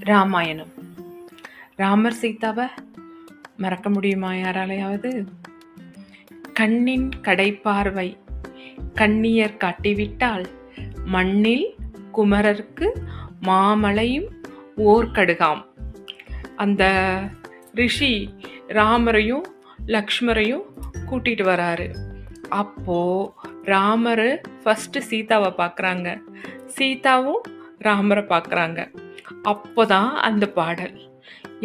ராமாயணம். ராமர் சீதாவை மறக்க முடியுமா யாராலையாவது? கண்ணின் கடைப்பார்வை கண்ணியர் காட்டிவிட்டால் மண்ணில் குமரர்க்கு மாமலையும் ஓர் கடுகாம். அந்த ரிஷி ராமரையும் லக்ஷ்மரையும் கூட்டிட்டு வராரு. அப்போ ராமர் ஃபர்ஸ்ட் சீதாவை பார்க்குறாங்க, சீதாவும் ராமரை பார்க்குறாங்க. அப்போதான் அந்த பாடல்.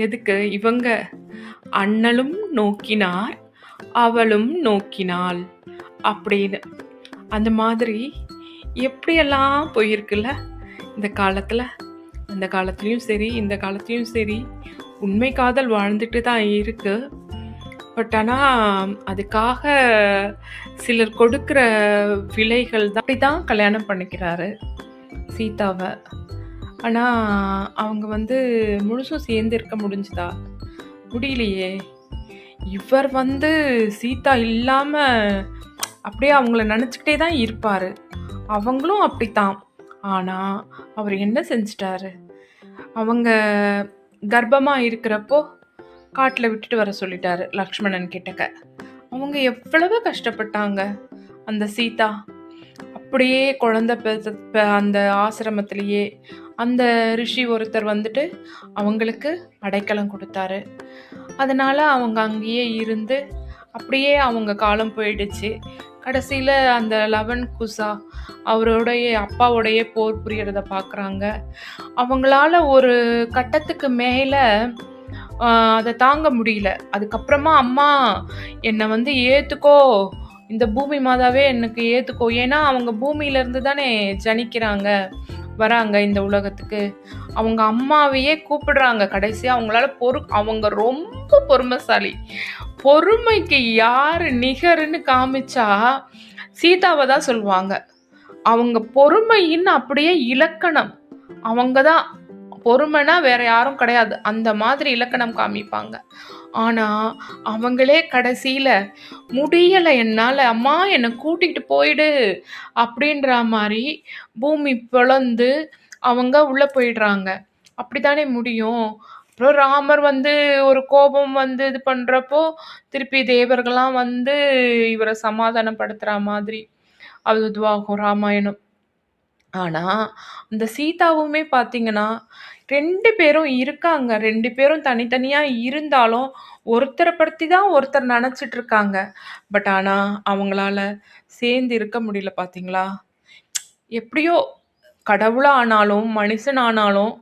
எதுக்கு? இவங்க அண்ணலும் நோக்கினார் அவளும் நோக்கினாள் அப்படின்னு. அந்த மாதிரி எப்படியெல்லாம் போயிருக்குல்ல இந்த காலத்தில். அந்த காலத்துலேயும் சரி இந்த காலத்துலேயும் சரி உண்மை காதல் வாழ்ந்துட்டு தான் இருக்கு. பட் ஆனால் அதுக்காக சிலர் கொடுக்குற விலைகள் தான். அப்படி தான் கல்யாணம் பண்ணிக்கிறாரு சீதாவை. ஆனால் அவங்க முழுசும் சேர்ந்து இருக்க முடிஞ்சுதா? முடியலையே. இவர் சீதா இல்லாமல் அப்படியே அவங்கள நினச்சிக்கிட்டே தான் இருப்பார். அவங்களும் அப்படித்தான். ஆனால் அவர் என்ன செஞ்சிட்டாரு? அவங்க கர்ப்பமாக இருக்கிறப்போ காட்டில் விட்டுட்டு வர சொல்லிட்டாரு லக்ஷ்மணன் கிட்டக்க. அவங்க எவ்வளவு கஷ்டப்பட்டாங்க அந்த சீதா. அப்படியே குழந்தை அந்த ஆசிரமத்திலேயே அந்த ரிஷி ஒருத்தர் அவங்களுக்கு அடைக்கலம் கொடுத்தாரு. அதனால அவங்க அங்கேயே இருந்து அப்படியே அவங்க காலம் போயிடுச்சு. கடைசியில் அந்த லவன் குசா அவரோடைய அப்பாவோடைய போர் புரியறத பார்க்குறாங்க. அவங்களால ஒரு கட்டத்துக்கு மேலே அதை தாங்க முடியல. அதுக்கப்புறமா அம்மா என்னை ஏற்றுக்கோ, இந்த பூமி மாதாவே எனக்கு ஏற்றுக்கோ. ஏன்னா அவங்க பூமியிலேருந்து தானே ஜனிக்கிறாங்க, வராங்க இந்த உலகத்துக்கு. அவங்க அம்மாவையே கூப்பிடுறாங்க. கடைசியாக அவங்களால அவங்க ரொம்ப பொறுமைசாலி. பொறுமைக்கு யார் நிகர்னு காமிச்சா சீதாவை தான் சொல்லுவாங்க. அவங்க பொறுமையின் அப்படியே இலக்கணம். அவங்க தான் பொறுமைனா வேற யாரும் கிடையாது. அந்த மாதிரி இலக்கணம் காமிப்பாங்க. ஆனால் அவங்களே கடைசியில் முடியலை, என்னால் அம்மா என்னை கூட்டிகிட்டு போயிடு அப்படின்ற மாதிரி பூமி பிளந்து அவங்க உள்ளே போயிடுறாங்க. அப்படித்தானே முடியும். அப்புறம் ராமர் ஒரு கோபம் இது பண்ணுறப்போ திருப்பி தேவர்கள்லாம் இவரை சமாதானப்படுத்துகிற மாதிரி அது இதுவாகும் ராமாயணம். ஆனால் அந்த சீதாவுமே பார்த்தீங்கன்னா 2 பேரும் இருக்காங்க. 2 பேரும் தனித்தனியாக இருந்தாலும் ஒருத்தரை பற்றி தான் ஒருத்தர் நினச்சிட்டு இருக்காங்க. பட் ஆனால் அவங்களால சேர்ந்து இருக்க முடியல. பார்த்தீங்களா? எப்படியோ கடவுளானாலும் மனுஷனானாலும்